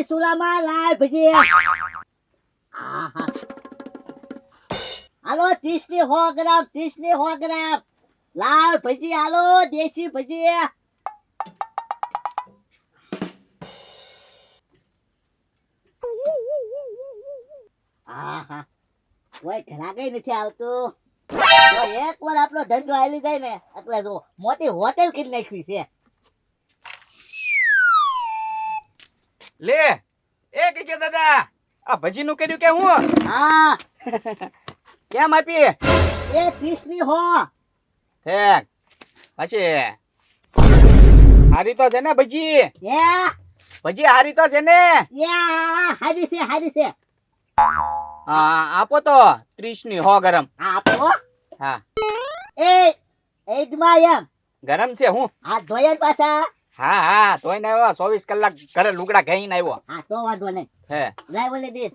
સુલામાં લાય ભજી આહા હાલો 30 ની 100 ગ્રામ 30 ની 100 ગ્રામ લાવ ભજી હાલો દેશી ભજી આહા કોઈ ઘરાકે નથી આવતું જો એકવાર આપણો ધંધો હાલી જાય ને એટલે જો મોટી હોટેલ કરી નાખવી છે લે એ કે દાદા આ ભજી નું કર્યું કે હું હા કેમ આપી એ 30 ની 100 ઠેક પછી હારી તો છે ને ભજી યા ભજી હારી તો છે ને યા હાજી છે હા આપો તો 30 ની 100 ગરમ હા આપો હા એ એડમાં એમ ગરમ છે હું આ ધોયર પાછા હા તોય ને આવ્યો 24 કલાક ઘરે લુગડા ઘઈને આવ્યો હા તો વાંધો નહીં હે લાય બોલે દેશ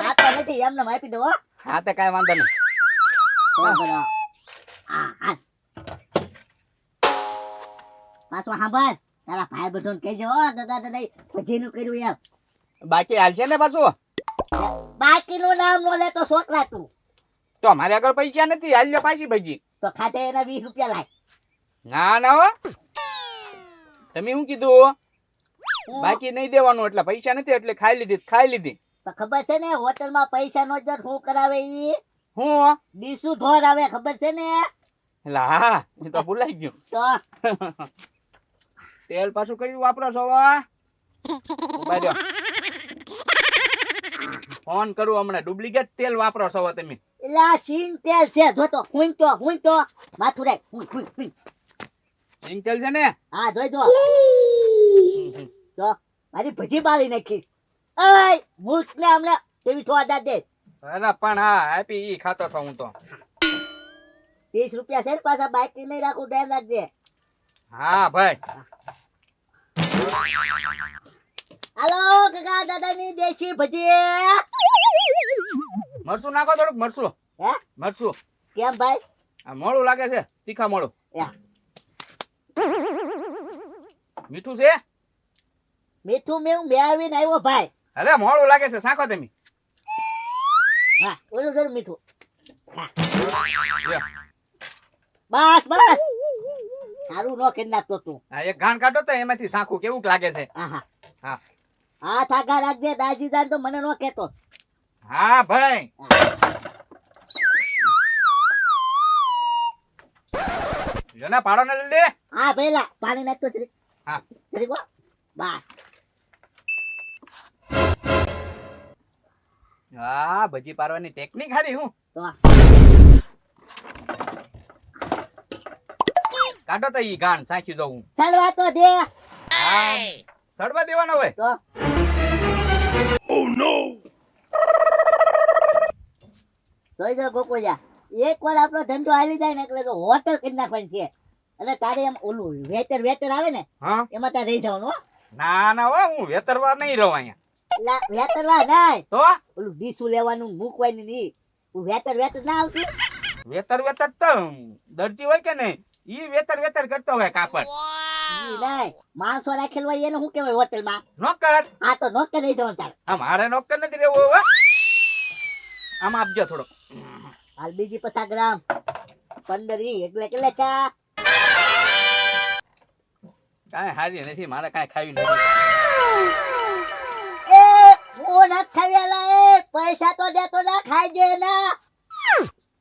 આ તો નથી એમને આપી દો હા તે કાઈ વાંધો નહીં પાછો સાંભળ તારા ભાઈ બધોને કહેજો દાદા ભજીનું કર્યું એમ બાકી હાલ છે ને પાછું બાકીનું નામ નો લે તો છોકરા તું તો મારે આગળ પૈસા નથી હાલ્યો પાછી ભજી તો ખાતે એના 20 રૂપિયા લાય ના હો તમે શું કીધું બાકી નહીં દેવાનું એટલે પૈસા નથી એટલે ખાઈ લીધી તો ખબર છે ને હોટલમાં પૈસા નો જ શું કરાવે ઈ હું ડીસુ ધોર આવે ખબર છે ને હા એ તો ભૂલાઈ ગયું તો તેલ પાછું કયું વાપરો છો વા બાજો ફોન કરું હમણાં ડુપ્લિકેટ તેલ વાપરો છો તમે એલા સિંગ તેલ છે જો તો હુંઈ તો માથું રાખ હુંઈ સિંગ તેલ છે ને હા જોઈ જો મારી ભજી બાળી નાખી એય મૂર્ખ ને હમણાં તેવી થોડા દે અરે પણ હા આપી ઈ ખાતો તો હું તો 30 રૂપિયા છે ને પાછા બાકી નહીં રાખું ધ્યાન રાખજે હા ભાઈ હાલો કાકા દાદાની દેશી ભજી મરસું નાખો થોડુંક મરસું હે મરસું કેમ ભાઈ આ મોળું લાગે છે તીખા મોળું યા મીઠું છે મીઠું મેં આવીને આવ્યો ભાઈ અરે મોળું લાગે છે સાખો તમે હા ઓલું જરૂર મીઠું હા. લ્યો. બસ સારું નો કરી નાખતો તું આ એક ગાણ કાઢો તો એમાંથી સાખું કેવું લાગે છે આહા હા હાથ આગા રાખજે દાજી દાન તો મને નો કહેતો હા ભાઈ જોના પાડો ને લે હા પેલા પાણી નાખતો જરી હા જરી કો બસ હા ભજી પારવાની ટેકનિક હારી હું તો કાઢો તો ઈ ગાણ સાખી જવું સડવા તો દે હા સડવા દેવાનો હોય તો જોઈ જો ગોકુળિયા એકવાર આપણો ધંધો હાલી જાય ને એટલે તો હોટલ કરી નાખવાની છે અને તારે એમ ઓલું વેતર આવે ને હા એમાં તારે રહી જવાનું હો ના હો હું વેતરવા નહીં રહું અહીંયા વેતરવા નાય તો ઓલું ડીસું લેવાનું મૂકવાની નહીં વેતર ના આવતું વેતર તો દરજી હોય કે નહીં ઈ વેતર કરતો હોય કાપડ ઈ નાય માણસો રાખેલ હોય એને શું કહેવાય હોટલમાં નોકર આ તો નોકર રહી જવાનું તારે આ મારે નોકર નથી રહેવું હવે આમ આપજો થોડો હાલ બીજી 50 ગ્રામ 15 એટલે કેટલે ચા કાંઈ હારી નથી મારે કાંઈ ખાવી નથી એ હું ન ખાવેલા એ પૈસા તો દેતો ના ખાઈ દે ના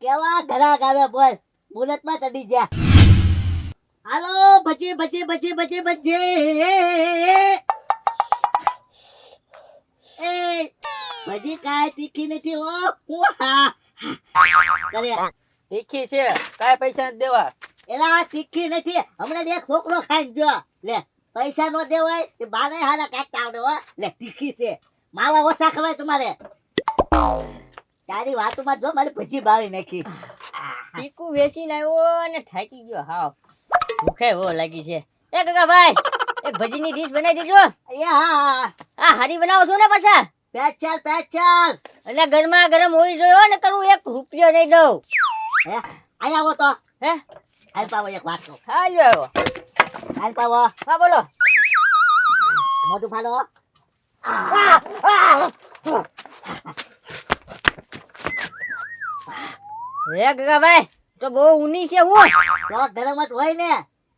કેવા ઘરાક આવે બોલ મુરતમાં ચડી જા હાલો ભજી એ ભજી કાંઈ તીખી નથી હો હું હા કરે તીખી છે કાંઈ પૈસા નથી દેવા એલા તીખી નથી હમણાં એક છોકરો ખાઈ ગયો લે પૈસા નો દેવાય તે બાને હારા કાઢતા આવડે હો લે તીખી છે માવા ઓછા ખવાય તમારે તારી વાતોમાં જો મારી ભજી બાળી નાખી તીખું વેચીને આવ્યો અને થાકી ગયો હાવ ભૂખે બહુ લાગી છે એ કાકા ભાઈ એ ભજીની ડીશ બનાવી દેજો એ હા આ હારી બનાવો છો ને પાછા પેચલ એટલે ગરમા ગરમ હોવી જોઈએ હો, ને કરું 1 રૂપિયો નહીં દઉં હે આયા આવો તો હે હાલ પાવો એક વાત નો હા લ્યો આવ્યો હાલ પાવો હા બોલો મોઢું ફાડો હે ગગાભાઈ તો બહુ ઊની છે હું તો ગરમ જ હોય ને.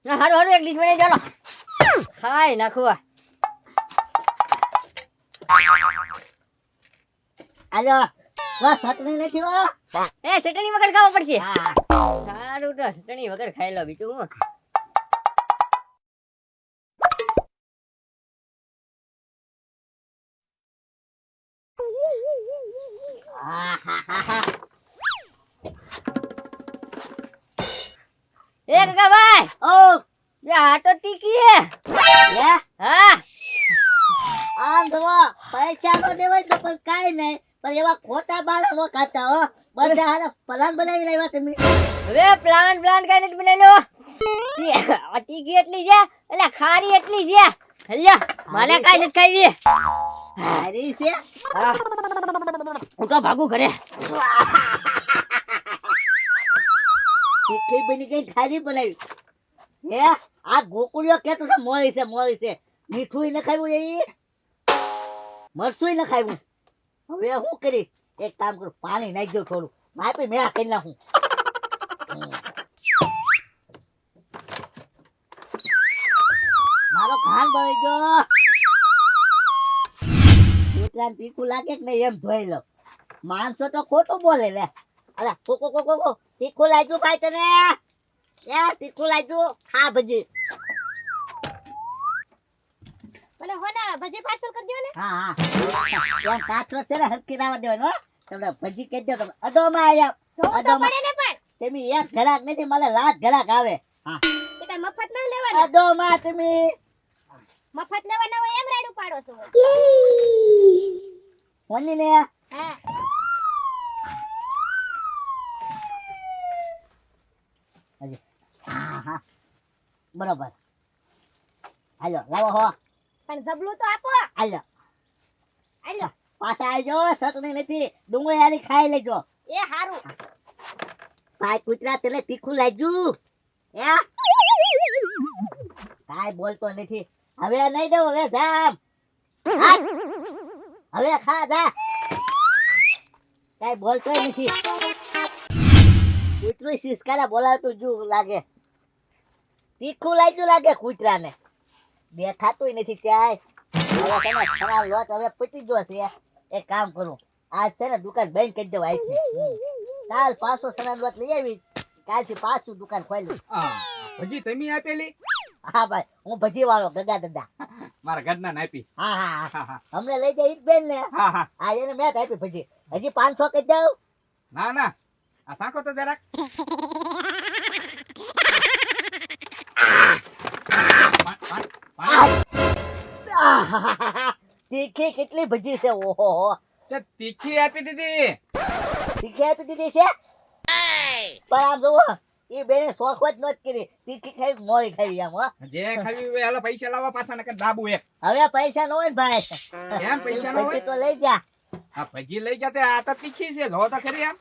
હારું હારું એક ડીશ બનાવી ચાલો ખાઈ નાખવા આલો ચટણી નથી હો. એ ચટણી વગર ખાવા પડશે હા સારું તો ચટણી વગર ખાઈ લો બીજું હું એ ગગાભાઈ ઓ ये आटो टिकी है હે हाँ આમ જુઓ, પૈસા તો દેવાય તો પણ કાંઈ નહીં, પણ એવા ખોટા બાળક નો ખાતા હો. બધા હારા પ્લાન બનાવી લાવ્યા તમે. वे प्लान प्लान का नहीं बने लो ये टिकी એટલી છે એટલે ખારી એટલી છે હલ્યા મને કાઈ નથી ખાવી હારી છે. હા હું તો ભાગું ઘરે તીખી બની ગઈ, ખારી બનાવી. હે આ ગોકુળિયો કેતો તો મોળી છે મોળી છે. મીઠું ન ખાવું એ મરસું ન ખાવું. હવે હું કરી એક કામ કરું, પાણી નાખી દઉં થોડું, માપી મેં કરી નાખું. મારો ખાન બળી ગયો. કૂતરાને તીખું લાગે કે નહીં એમ જોઈ લો. માણસો તો ખોટું બોલે લે. અલા કો તીખું લાગ્યું ભાઈ તને? એ તીખું લાગ્યું, ખા ભજી. મને હોના ભજી પાર્સલ કરી દો ને. હા હા એમ કાચરો છે ને હરખી રાવા દેવાનો હો. તમને ભજી કહી દો તમે. અડોમાં આયા જોવું તો અડોમાં પડે ને પણ તમે એક ઘરાક નથી, મને લાખ ઘરાક આવે. હા એ કઈ મફત ના લેવાના. અડોમાં તમે મફત લેવાના હોય એમ રાડું પાડો છો. કોની ને હા હજી. હા હા બરોબર. હાલો લાવો હો. પણ જબલું તો આપો. હાલો આલો પાછા આવજો. ચટણી નથી, ડુંગળી આલી ખાઈ લેજો. એ હારું. ભાઈ કૂતરા તને તીખું લાગ્યું? હે કાંઈ બોલતો નથી. હવે નહીં દઉં, હવે જામ. હા? હવે ખા જા. કાંઈ બોલતોય નથી. કૂતરું સિસકારા બોલાવતું જો લાગે. તીખું લાગ્યું લાગે કૂતરાને. દેખાતું નથી ક્યાંય. હવે તમે ખરાબ લોટ હવે પતી ગયો છે. એક કામ કરું, આજ છે ને દુકાન બંધ કરી દઉં અહીંથી. કાલ પાછો સણાનો લોટ લઈ આવી, કાલથી પાછું દુકાન ખોલ્યું. હજી તમે આપેલી હા ભાઈ, હું ભજી વાળો ગગા દાદા. મારા ઘરના નાપી. હા હા હા હા હા અમને લઈ જાય ઈ જ બેન ને. હા હા હા એને મેં જ આપી ભજી. હજી 500 કહી દઉં. ના ના આ સાંકો તો જરાક તીખી કેટલી ભજી છે? ઓહો તે તીખી આપી દીધી. તીખી આપી દીધી છે. પણ આમ જુઓ, એ બેને શોખ જ નોત કરી. તીખી ખાઈ મોરી ખાઈ આમ હો. જે ખાવી હોય હાલો પૈસા લાવવા પાછા નકર દાબુ એક. હવે પૈસા ન હોય ને ભાઈ. કેમ પૈસા ન પછી હોય? તો લઈ જા. આ ભજી લઈ ગયા તે આ તો તીખી છે જો તો ખરી આમ.